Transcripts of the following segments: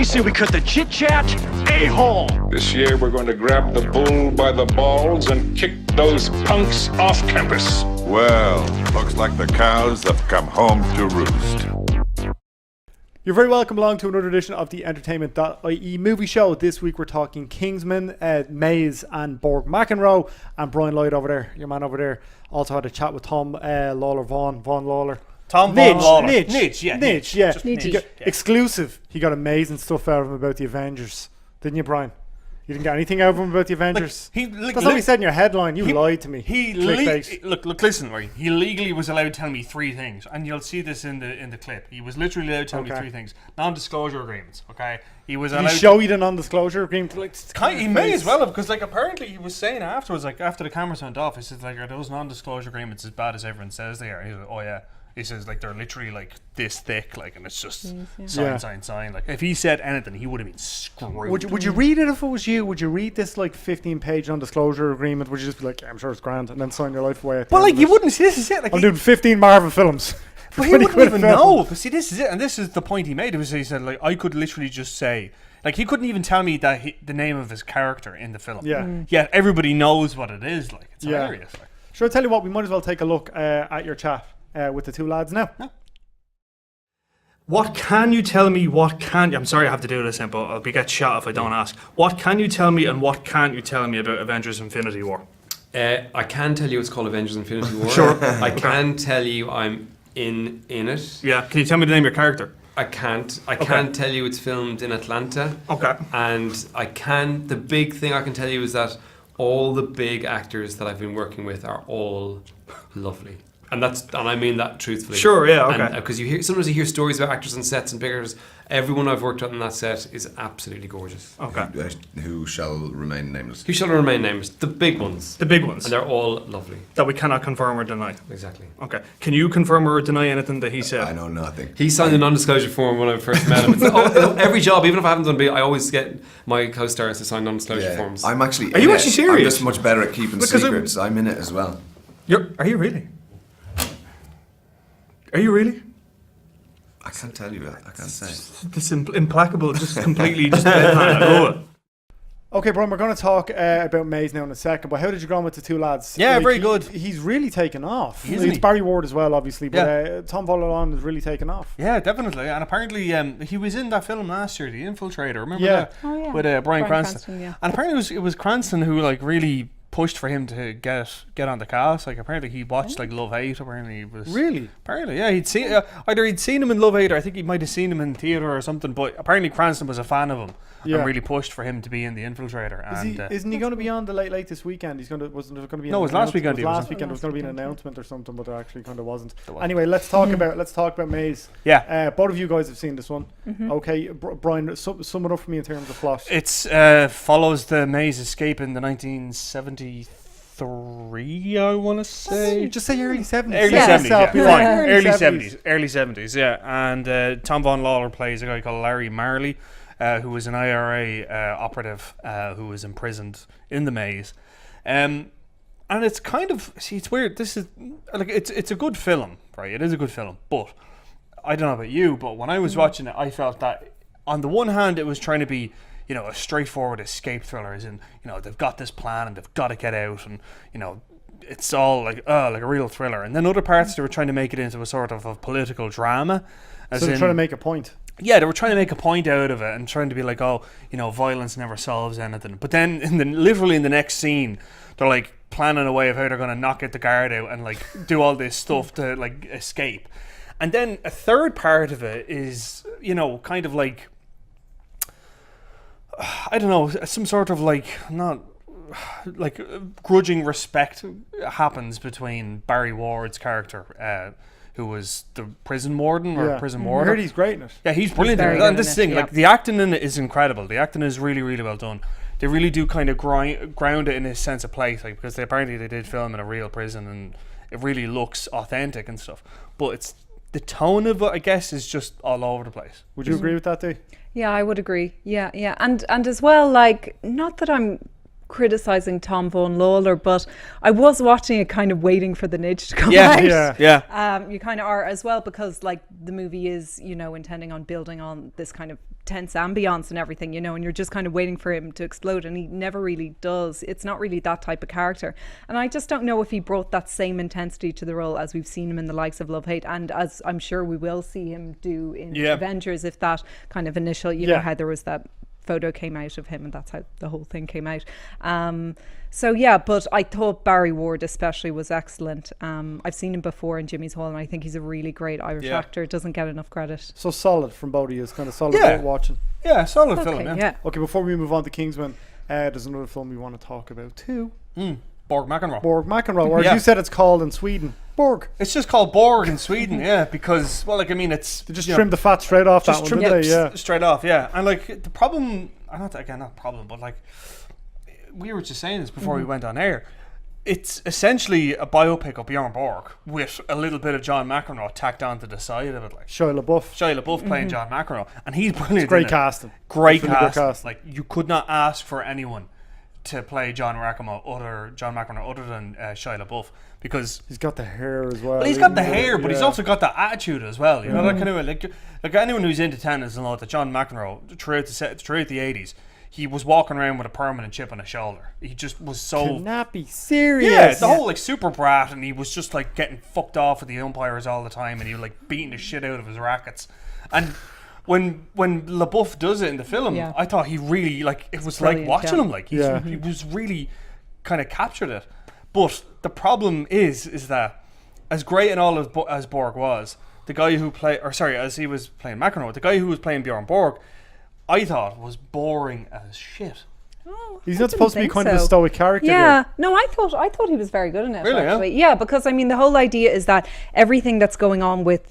you say we cut the chit-chat? A-hole! This year we're going to grab the bull by the balls and kick those punks off campus. Well, looks like the cows have come home to roost. You're very welcome along to another edition of the Entertainment.ie movie show. This week we're talking Kingsman, Maze and Borg McEnroe, and Brian Lloyd over there, your man over there, also had a chat with Tom Lawlor, Vaughan Lawlor. Tom Vaughan Lawlor. Nidge, yeah. Nidge. Exclusive. He got amazing stuff out of him about the Avengers. Didn't you, Brian? You didn't get anything out of him about the Avengers? That's what he said in your headline. You lied to me. Look, listen, right? He legally was allowed to tell me 3 things, and you'll see this in the clip. He was literally allowed to tell me 3 things. Non-disclosure agreements, okay? He was allowed. Did he show you the non-disclosure agreement? He may as well have, because apparently he was saying afterwards, after the cameras went off, he said are those non-disclosure agreements as bad as everyone says they are? And he was like, oh yeah. He says they're literally this thick, and it's just sign. Like if he said anything, he would have been screwed. Would you read it if it was you? Would you read this 15-page non-disclosure agreement? Would you just be like, yeah, I'm sure it's grand, and then sign your life away? Well, you wouldn't see. This is it. I'm doing 15 Marvel films. But he wouldn't even know. But see, this is it, and this is the point he made. He said I could literally just say. He couldn't even tell me that the name of his character in the film. Yeah. Yet everybody knows what it is. It's hilarious. Sure, I'll tell you what. We might as well take a look at your chat. With the 2 lads now. What can you tell me? I'm sorry I have to do this, but I'll get shot if I don't ask. What can you tell me and what can't you tell me about Avengers Infinity War? I can tell you it's called Avengers Infinity War. Sure. I can tell you I'm in it. Yeah. Can you tell me the name of your character? I can't. I can tell you it's filmed in Atlanta. Okay. And the big thing I can tell you is that all the big actors that I've been working with are all lovely. And I mean that truthfully. Sure, yeah, okay. Because sometimes you hear stories about actors on sets and pictures. Everyone I've worked on that set is absolutely gorgeous. Okay. Who shall remain nameless? Who shall remain nameless? The big ones. The big ones. And they're all lovely. That we cannot confirm or deny. Exactly. Okay. Can you confirm or deny anything that he said? I know nothing. He signed a non-disclosure form when I first met him. Every job, even if I haven't done it, I always get my co-stars to sign non-disclosure forms. I'm actually. Are you actually serious? I'm just much better at keeping secrets. I'm in it as well. Are you really? Are you really? I can't tell you that. I can't say. This implacable, just completely just I love it. Okay, Brian, we're going to talk about Maze now in a second, but how did you go on with the 2 lads? Yeah, very good. He's really taken off. Isn't it's he? Barry Ward as well, obviously, but Tom Lawlor has really taken off. Yeah, definitely. And apparently he was in that film last year, The Infiltrator. Remember that? Oh, yeah. With Bryan Cranston. Yeah. And apparently it was Cranston who really pushed for him to get on the cast. Apparently he watched Love Hate. Apparently he was really. Apparently, yeah, he'd seen either he'd seen him in Love Hate, or I think he might have seen him in theatre or something. But apparently Cranston was a fan of him and really pushed for him to be in The Infiltrator. Isn't he going to be on the Late this weekend? Wasn't there going to be? No, it was last weekend. There was going to be an announcement or something, but there actually kind of wasn't. Anyway, let's talk about Maze. Yeah. Both of you guys have seen this one. Mm-hmm. Okay, Brian, sum it up for me in terms of plot. It's follows the Maze escape in the 1973, I want to say. Just say early 70s. Early 70s, yeah. Fine. Early 70s, yeah. And Tom Vaughan Lawlor plays a guy called Larry Marley, who was an IRA operative who was imprisoned in the Maze. And it's kind of, it's weird. This is, it's a good film, right? It is a good film. But I don't know about you, but when I was watching it, I felt that on the one hand, it was trying to be, a straightforward escape thriller, as in, they've got this plan and they've got to get out, and, it's all like a real thriller. And then other parts, they were trying to make it into a sort of a political drama. So they're trying to make a point. Yeah, they were trying to make a point out of it and trying to be like, violence never solves anything. But then, literally in the next scene, they're planning a way of how they're going to knock the guard out and do all this stuff to escape. And then a third part of it is, kind of I don't know, some sort of grudging respect happens between Barry Ward's character, who was the prison warden or prison warden. I heard he's great in it. Yeah, he's brilliant in it. And this thing, the acting in it is incredible. The acting is really, really well done. They really do kind of ground it in a sense of place, because apparently they did film in a real prison, and it really looks authentic and stuff. But it's the tone of it, I guess, is just all over the place. Would you agree with that, Dee? Yeah, I would agree. Yeah. And as well, not that I'm criticizing Tom Vaughan Lawlor, but I was watching it kind of waiting for the nidge to come out. Yeah. You kind of are as well, because the movie is, intending on building on this kind of tense ambience and everything, and you're just kind of waiting for him to explode, and he never really does. It's not really that type of character, and I just don't know if he brought that same intensity to the role as we've seen him in the likes of Love Hate, and as I'm sure we will see him do in Avengers, if that kind of initial, know how there was that photo came out of him and that's how the whole thing came out. But I thought Barry Ward especially was excellent. I've seen him before in Jimmy's Hall, and I think he's a really great Irish actor. Doesn't get enough credit. So solid from both of you. It's kind of solid watching. Yeah, solid film. Yeah. Okay, before we move on to Kingsman, there's another film we want to talk about too. Borg McEnroe. Borg McEnroe, or as you said, it's called in Sweden, Borg. It's just called Borg in Sweden, because it's they just trimmed the fat straight off that one, didn't they? Straight off, and like the problem, not problem, but like we were just saying this before we went on air. It's essentially a biopic of Bjorn Borg with a little bit of John McEnroe tacked onto the side of it, like Shia LaBeouf playing John McEnroe, and he's brilliant. It's great casting. Great casting. Like you could not ask for anyone to play John McEnroe other than Shia LaBeouf, because he's got the hair as well. Well, he's got the hair, but he's also got the attitude as well. You know, that kind of like anyone who's into tennis will know that John McEnroe throughout the 80s, he was walking around with a permanent chip on his shoulder. He just was so cannot be serious. Yeah, the whole like super brat, and he was just like getting fucked off with the umpires all the time, and he was like beating the shit out of his rackets. And when LaBeouf does it in the film, I thought he really it was like watching him. Like he was really kind of captured it. But the problem is that as great and all as Borg was, the guy who as he was playing McEnroe, the guy who was playing Bjorn Borg, I thought was boring as shit. He's not supposed to be kind of a stoic character. Yeah, no, I thought he was very good in it. Really, actually. Yeah, because I mean, the whole idea is that everything that's going on with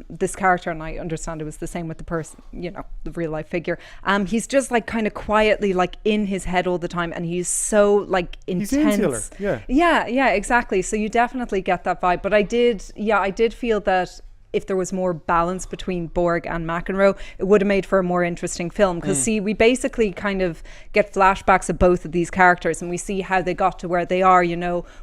this character, and I understand it was the same with the person, the real life figure. He's just like kind of quietly like in his head all the time, and he's so like intense. He's insular. Yeah, exactly. So you definitely get that vibe. But I did feel that if there was more balance between Borg and McEnroe, it would have made for a more interesting film. Because we basically kind of get flashbacks of both of these characters, and we see how they got to where they are,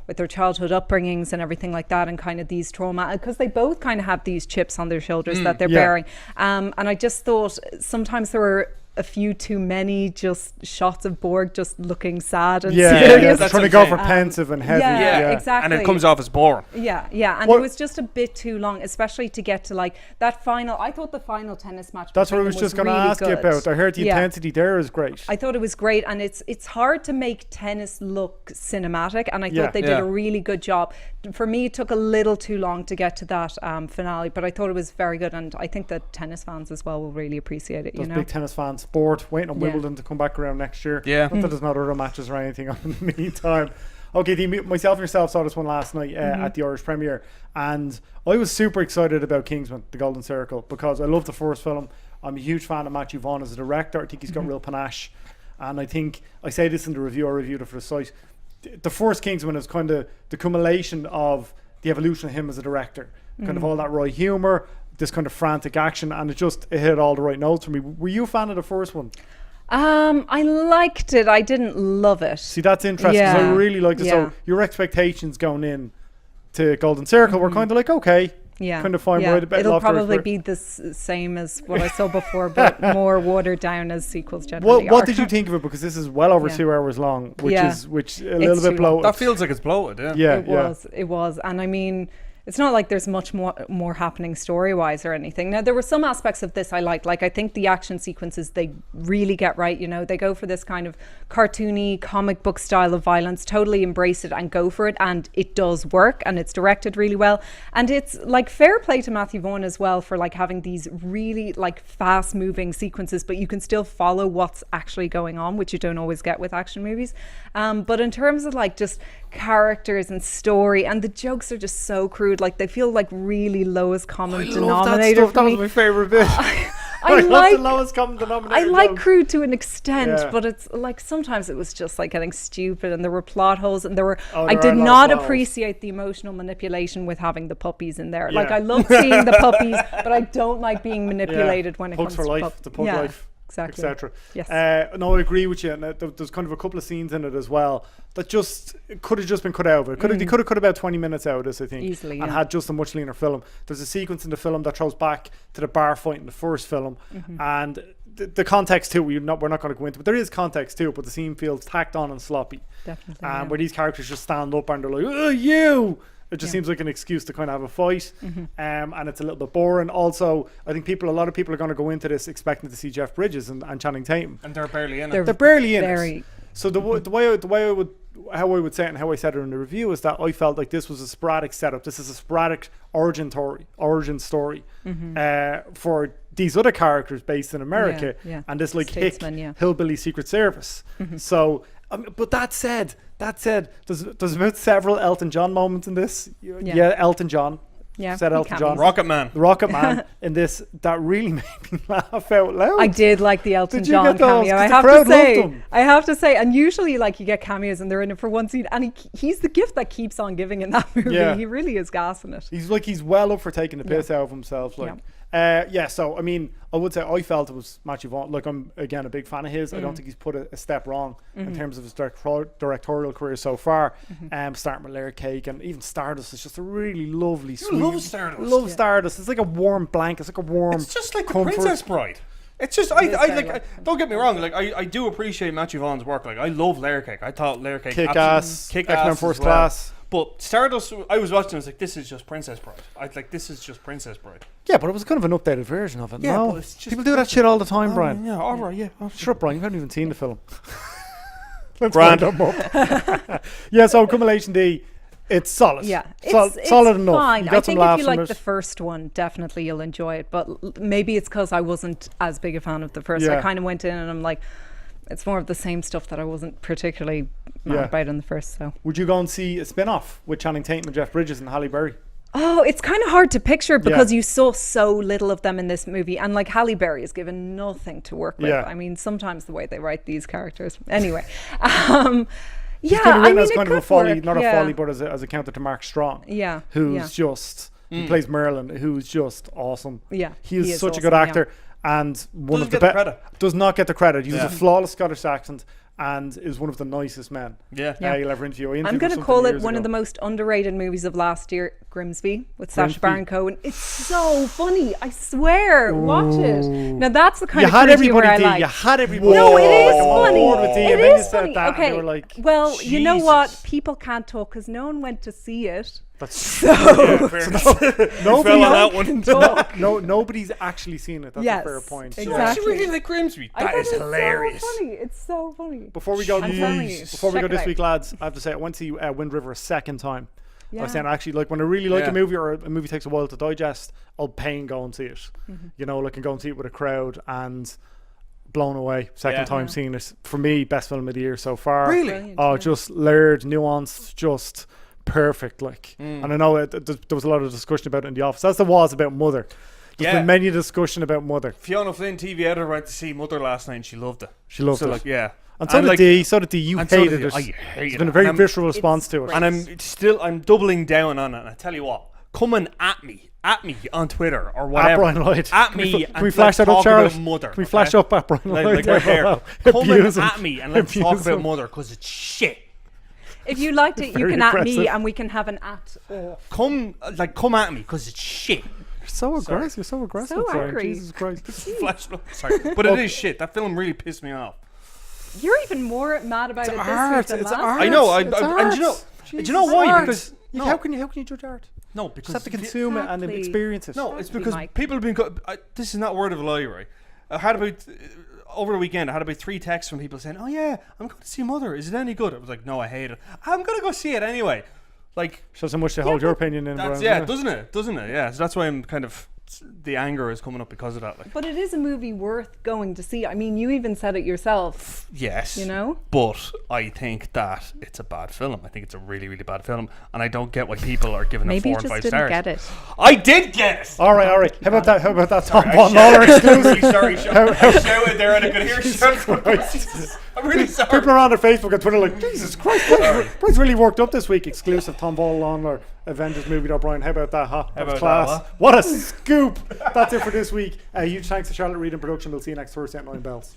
with their childhood upbringings and everything like that, and kind of these trauma, because they both kind of have these chips on their shoulders that they're bearing. And I just thought sometimes there were a few too many just shots of Borg just looking sad and serious. That's trying to go for pensive and heavy. Yeah, exactly. And it comes off as boring. Yeah, and it was just a bit too long, especially to get to like that final. I thought the final tennis match. That's what I was just going to ask you about. I heard the intensity there is great. I thought it was great, and it's hard to make tennis look cinematic, and I thought they did a really good job. For me, it took a little too long to get to that finale, but I thought it was very good, and I think that tennis fans as well will really appreciate it. Those big tennis fans. Sport, waiting on Wimbledon to come back around next year. Not that there's not other matches or anything on in the meantime. Okay, myself and yourself saw this one last night at the Irish premiere, and I was super excited about Kingsman, The Golden Circle, because I love the first film. I'm a huge fan of Matthew Vaughan as a director. I think he's got real panache, and I think I say this in the review. I reviewed it for the site. The first Kingsman is kind of the accumulation of the evolution of him as a director, kind of all that wry humour, this kind of frantic action, and it hit all the right notes for me. Were you a fan of the first one? I liked it. I didn't love it. See, that's interesting, because I really liked it. So your expectations going in to Golden Circle were kind of like, okay, kind of fine. It'll probably be the same as what I saw before, but more watered down as sequels generally What did you think of it? Because this is well over 2 hours long, which a little bit bloated. That feels like it's bloated. It was, and I mean, it's not like there's much more happening story-wise or anything. Now, there were some aspects of this I liked. Like, I think the action sequences, they really get right. They go for this kind of cartoony, comic book style of violence, totally embrace it and go for it. And it does work, and it's directed really well. And it's, like, fair play to Matthew Vaughan as well for, like, having these really, like, fast-moving sequences, but you can still follow what's actually going on, which you don't always get with action movies. But in terms of, like, just characters and story, and the jokes are just so crude. Like, they feel like really lowest common denominator. That was my favourite bit. I like the lowest common denominator. I like crude to an extent, but it's like sometimes it was just like getting stupid, and there were plot holes, and I did not appreciate the emotional manipulation with having the puppies in there. Like, I love seeing the puppies, but I don't like being manipulated when it comes to life, the pug life. Exactly. Etc. Yes. No, I agree with you. And there's kind of a couple of scenes in it as well that just could have just been cut out of it. They could have cut about 20 minutes out of this, I think, easily, and had just a much leaner film. There's a sequence in the film that throws back to the bar fight in the first film, and the context too. We're not going to go into, but there is context too. But the scene feels tacked on and sloppy. Definitely. Where these characters just stand up and they're like, "Oh, you!" It just seems like an excuse to kind of have a fight, and it's a little bit boring. Also, I think a lot of people are going to go into this expecting to see Jeff Bridges and Channing Tatum, And they're barely in it. they're barely in it. So the way I would say it and how I said it in the review is that I felt like this was a sporadic setup. This is a sporadic origin story for these other characters based in America, and this like hillbilly Secret Service. So, but that said, there's about several Elton John moments in this. Yeah, Elton John. Yeah, said Elton John. Rocket Man. The Rocket Man in this, that really made me laugh out loud. I did like the Elton Did you John get those? cameo. 'Cause the crowd loved him. I have to say, and usually like you get cameos and they're in it for one scene, and he's the gift that keeps on giving in that movie. Yeah. He really is gassing it. He's well up for taking the piss out of himself. Like, so I mean, I would say I felt it was Matthew Vaughan. Like, I'm again a big fan of his. I don't think he's put a step wrong in terms of his directorial career so far. Starting with Layer Cake and even Stardust is just a really lovely, sweet. Love Stardust. Love Stardust. It's like a warm blanket. It's like a warm. It's just like comfort. the Princess Bride. It's just don't get me wrong. Like I do appreciate Matthew Vaughan's work. Like I love Layer Cake. I thought Layer Cake Kick-Ass, X-Men First Class. But Stardust, I was watching. I was like, this is just Princess Bride. This is just Princess Bride. Yeah, but it was kind of an updated version of it. Yeah, no, but it's just people do that shit all the time, Brian. Yeah, all right, yeah. Shut up, Brian. You haven't even seen the film. Let's Grand. wind them up. Yeah, so Accumulation D, it's solid. Yeah, it's solid enough. Fine. You got I some think laughs if you from like it. the first one, definitely you'll enjoy it. But maybe it's because I wasn't as big a fan of the first. Yeah. I kind of went in and I'm like, it's more of the same stuff that I wasn't particularly mad about in the first. So, would you go and see a spin-off with Channing Tatum and Jeff Bridges and Halle Berry? oh, it's kind of hard to picture because you saw so little of them in this movie, and like Halle Berry is given nothing to work with. Yeah. I mean, sometimes the way they write these characters. Anyway, He's kind of written as kind of a could folly, work, not a folly, but as a counter to Mark Strong. Yeah, who's just he plays Merlin, who's just awesome. Yeah, he is such a awesome, good actor, and one Doesn't of the get the best. credit. Does not get the credit. He has a flawless Scottish accent and is one of the nicest men. Yeah. You'll ever interview. I'm going to call it one of the most underrated movies of last year, Grimsby, with Sacha Baron Cohen. It's so funny, I swear. Watch it. Now that's the kind You of had crazy where everybody, I D. like. You had everybody. No, it is on funny. board with D, It and then you is said funny. that, and Okay. they were like, Well, you know what? Jesus. People can't talk because no one went to see it. That's So nobody's actually seen it. That's a fair point. Exactly. I actually really like Grimsby. I That thought is it's hilarious. So funny. It's so funny. Before we go, I'm telling you, this check it week, out. lads, I have to say I went to see Wind River a second time. I Yeah. was saying actually, like when I really like Yeah. a movie or a movie takes a while to digest, I'll pay and go and see it. You know, like and go and see it with a crowd and blown away. Second time seeing it. For me, best film of the year so far. Really? Brilliant, Oh, yeah. just layered, nuanced, just perfect. Like, and I know there was a lot of discussion about it in the office, as there was about Mother. There's been many discussion about Mother. Fiona Flynn, TV editor, went to see Mother last night and she loved it. She loved So it. like, yeah. And so did D. So did D. You and so did hated D. it. I hated It's been a it. very And I'm- visceral response to it. great. And I'm doubling down on it. And I tell you what, coming at me on Twitter or whatever. Brian Lloyd. At Can we me. can we flash that up, talk Charlotte? about Mother. Can we flash up at Brian Lloyd? Like right there. Coming Abuse him. at me and let's talk Abuse about him. Mother because it's shit. If you liked it, you Very can at me aggressive. and we can have an at off. Come at me because it's shit. You're so aggressive. You're so aggressive. So Brian. angry. Jesus Christ. Flash it up. Sorry, but it is shit. That film really pissed me off. You're even more mad about it this art. week than It's last art. I know. It's And art. do you know Jesus. why? Art. Because no, How can you judge art? no, You because just have to consume it and Exactly. experience it. No, it's Exactly, because Mike. people have been. This is not word of a lie, right? I had about over the weekend. I had about 3 texts from people saying, "Oh yeah, I'm going to see Mother. Is it any good?" I was like, "No, I hate it. I'm going to go see it anyway." Like Shows how much they hold your opinion in. that's Brian, doesn't it? Doesn't it? Yeah. So that's why I'm kind of the anger is coming up because of that. Like, But it is a movie worth going to see. I mean, you even said it yourself. yes, You know? But I think that it's a bad film. I think it's a really, really bad film, and I don't get why people are giving Maybe it you 4 and just 5 didn't stars. get it. I did get it. All right. How about that Tom Vaughan Lawlor exclusive? Sorry, I shouted there and I could hear shout. I'm really sorry. People are on their Facebook and Twitter like, Jesus Christ, Brian's really worked up this week. Exclusive Tom Vaughan Lawlor Avengers movie, though, Brian. How about that, huh? That was about class. that, huh? What a scoop. That's it for this week. Huge thanks to Charlotte Reed in production. We'll see you next Thursday at 9 bells.